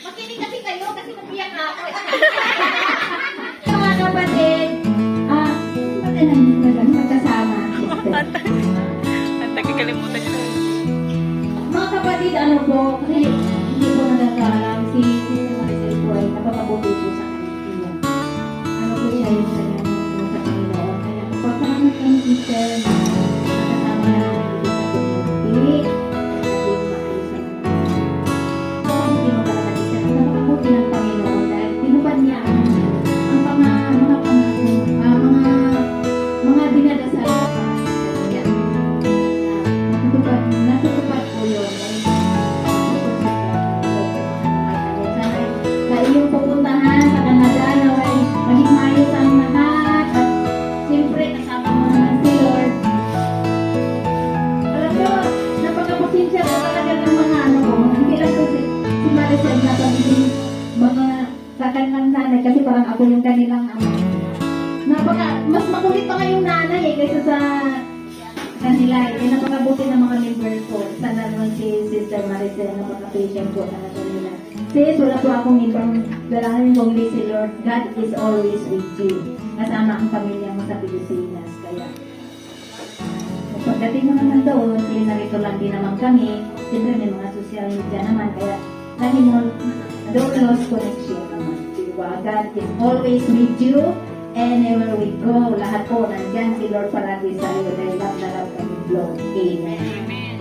Makinig kasi kayo kasi nagbiyak na ako. Mga kapatid, magkasama. Ang nagkakalimutan niyo. Mga kapatid, ano po, kasi hindi po nagkakalam si Maricel po ay napakabuti po sa kanya. Ano po siya yung kanyang sa Panginoon. Kaya kapag naman kang sister, nakasama na namin dito sa community, hindi magkakalit siya. Napakabuti ng Panginoon dahil tinupad niya ang mga dinadasal ko pa sa kanya. Natutupad po yun. Sa iyong pupuntahan sa Canada, naway maging maayos ang lahat. At siyempre, kasama mo naman si Lord. Alam nyo, napakapasensya ko talaga ng mga ano ko. Hindi lang ko si Maricel na pagiging mga sa kanilang nanay kasi parang ako yung kanilang ama. Mas makulit pa nga yung nanay kaysa sa kanila. Napakabuti ng mga member ko. Sana naman si Sister Maricel, napaka-patient po na kanila. Sis, wala po akong ibang dalangin kundi si Lord. God is always with you. Kasama ang pamilya mo sa Pilipinas. Kaya, pagdating mo naman doon, narito lang din naman kami. Siyempre may mga social media naman. Kaya, lagi mo, don't lose connection naman. Diba? God is always with you. Anywhere we go, lahat po, nandyan si Lord palagi sa iyo dahil love na love kami, Lord. Amen. Amen.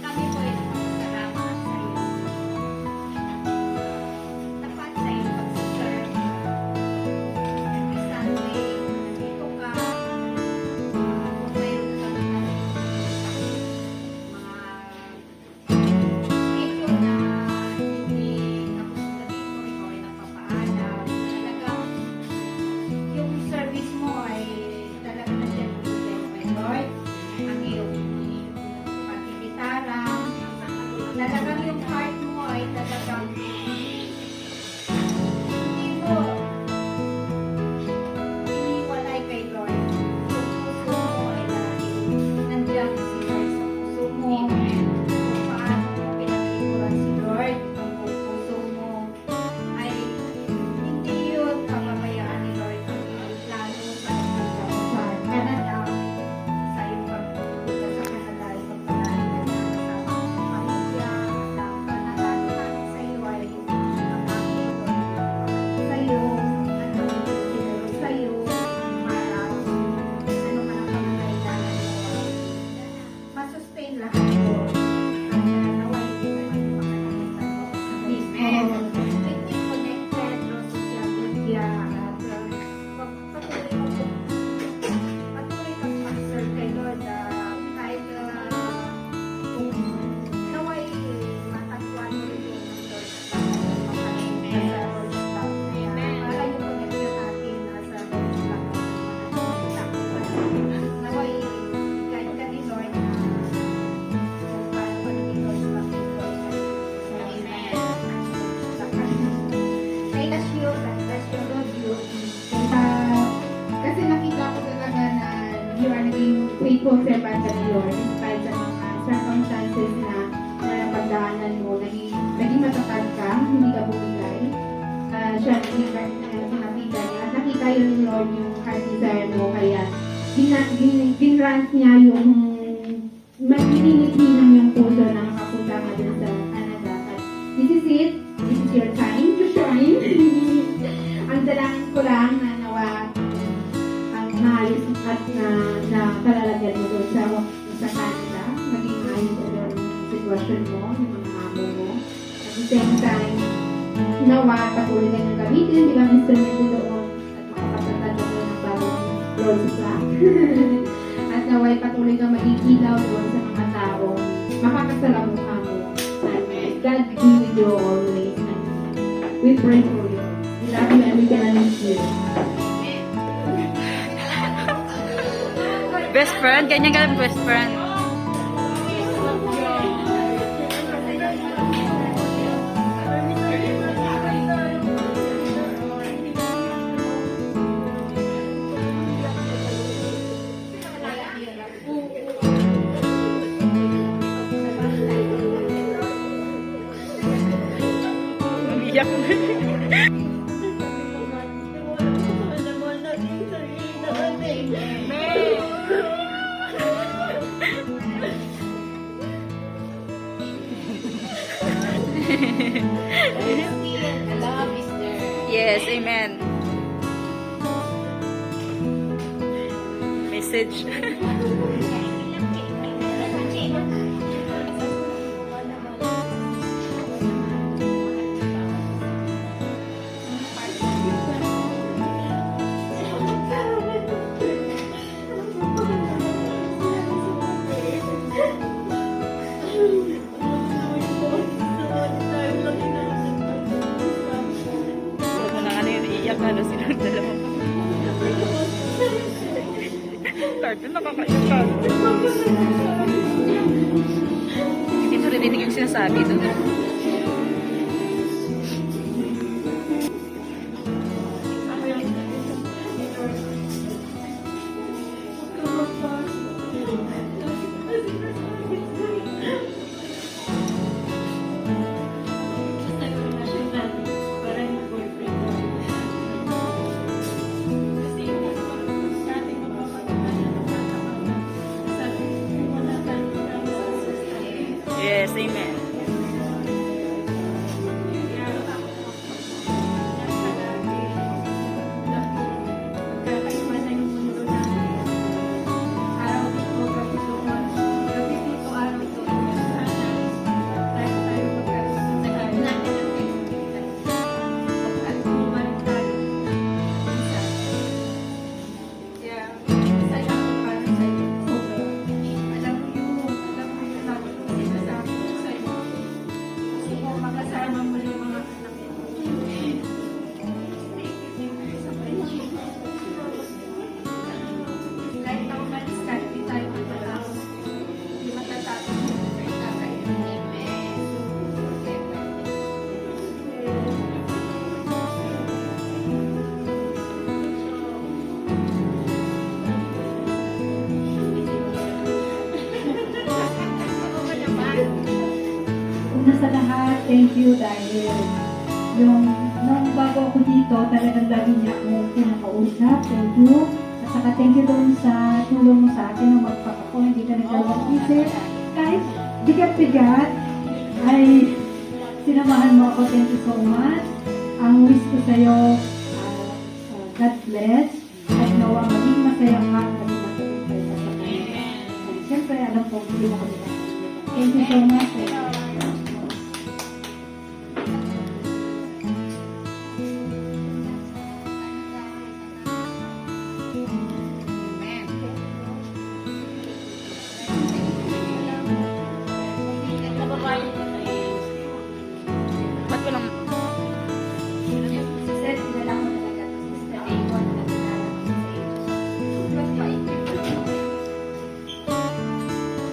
Kami po ay nagpapasalamat sa iyo. Tapat sa iyo pag-serve. Every Sunday, nandito ka. Kung mayroon kang mga schedule na hindi tapos na dito, ikaw ay nagpapaalam. Talagang yung service mo ay talaga nandiyan with Lord. Ang iyong pagkikitaran. Talagang yung heart mo ay talagang hindi mo iniwalay kay Lord. Yung puso mo ay lagi nandiyan si Lord sa puso mo. Kung paano mo pinagkikuran si Lord, ang puso mo ay hindi yun papabayaan ni Lord lalo sa Canada, sa iyong pagpunta sa Canada, ay pagpalain na sa pamilya, sa panalangin sa iyo ay sa iyo, sa iyo, para ano man ang pangangailangan mo, masustain lahat mo. Ang naway din naman yung makakalimutan mo. Stay connected no social media at patuloy kang mag-serve kay Lord kahit kung naway matagpuan mo rin yung ng Lord sa Lord staff. Para yung connection natin sa Lord staff. Naway guide ka ni Lord kung paano ka naging Lord staff ni Lord. God bless you, love you. Kasi nakita ko talaga na you are naging faithful servant ni Lord despite sa mga circumstances na napagdaanan mo. Naging matatag ka, hindi ka bumigay. Siya naging nakita niya. At nakita yun ni Lord yung heart desire mo. Kaya ginrant niya yung maninithinang yung puso na makapunta ka dun sa Canada. At this is it. This is your time to shine. Ang dalangin ko lang na nawa ang maayos at na kalalagyan mo doon sa Canada. Maging maayos yung sitwasyon mo, yung mga amo mo. At the same time, nawa patuloy ka niyang gamitin bilang instrumento doon at makapagtatag mo ng bagong Lord sa at naway patuloy ka maging ilaw doon sa mga tao makakasalamuha mo. Amen. God be with you always. And we pray for you. We love you and we can miss you. Best friend? Ganyan ka best friend? iyak. Yes, amen. Message. Kung na ano yung iiyak na silang dalawa. Cartoon, nakakaiyak ka. Hindi mo rinig yung sinasabi doon. Yes, amen. Una sa lahat, thank you dahil nung bago ako dito, talagang lagi niya akong pinakausap. Thank you. At saka thank you doon sa tulong mo sa akin nung magpapako, hindi ka nagdalawang isip. Kahit bigat-bigat, ay sinamahan mo ako. Thank you so much. Ang wish ko sa'yo, God bless. At nawa maging masaya ka, maging matagumpay ka sa kanila. At siyempre, alam ko, hindi mo kami nakakalimutan. Thank you so much. Ba't walang... Sir, kilala ko talaga. Sister A1 na kilala ko sa Ba't paikot?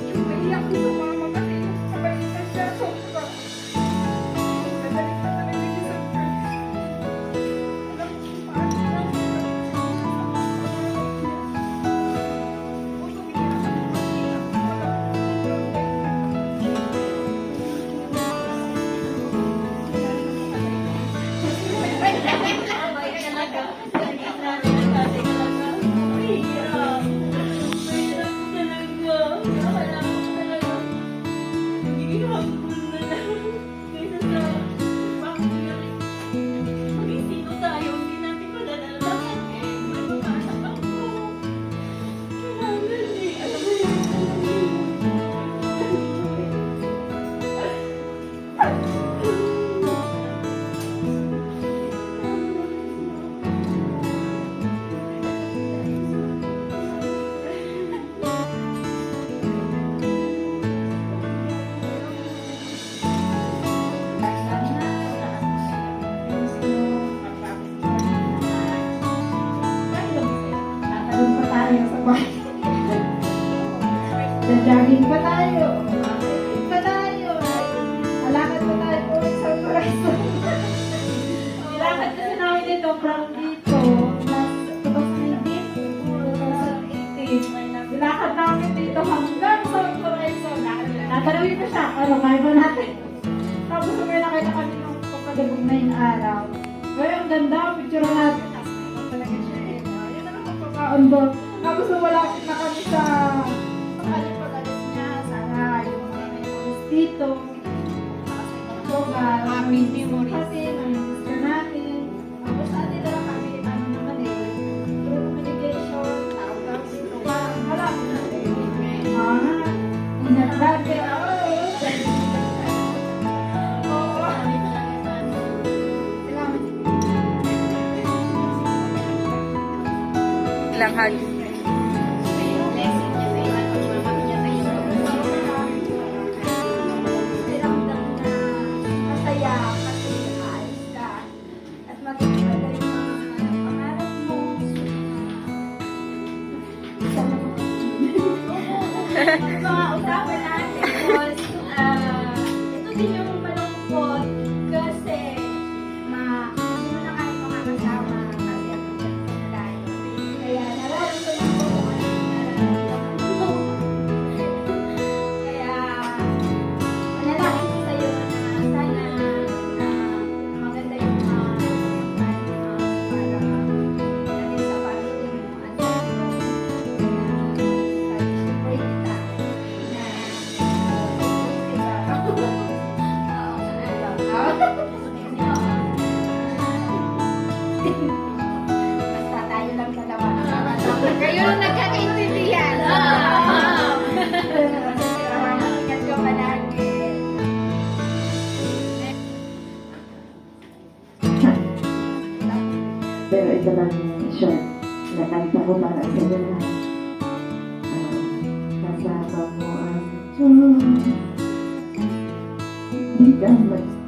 Yung maiyak ko sa mama kasi kabalitan siya. Sobra. Nadalik na talaga siya sa church. Alam ko kung paano lang siya. Kung tumingin ako ng maiyak, Doon pa tayo sa bahay. Jogging pa tayo. Jogging pa tayo. Alakad pa tayo po sa Pareso. Nilakad kasi namin dito from dito. Last 2019. Nilakad namin dito hanggang sa Pareso. Natanawin pa siya. Ano, kaya ba natin? Tapos may nakita kami ng Nakadabog na yung araw. Ay, ang ganda. Picture natin. Talaga siya eh. Yan na lang magpapakaon doon. Tapos malapit na kami sa kanyang pag-alis niya. Sana yung mga memories dito. Happy memories. Kasi ang sister natin. Tapos natin na lang kami. Ano naman eh. Through communication. Tawag dito. Wala. Ingat natin. Ilang hug. Masaya kasi ayos ka at magiging yung mga pangarap mo. Mga usapan natin was ito din yung malungkot kasi hindi mo na kayo makakasama kasi ang tayo. Kaya nararamdaman ko kung ano yung nararamdaman ko. Kaya manalangin ko sa'yo na sana maganda yung para natin sa family mo at sa iyo. Kaya pray kita basta tayo lang dalawa. Kayo lang nagkakaintindihan. Ingat ka palagi. Pero ito lang yung short na kanta ko para sa iyo lahat. Kasama mo ang Diyos. Di ka mag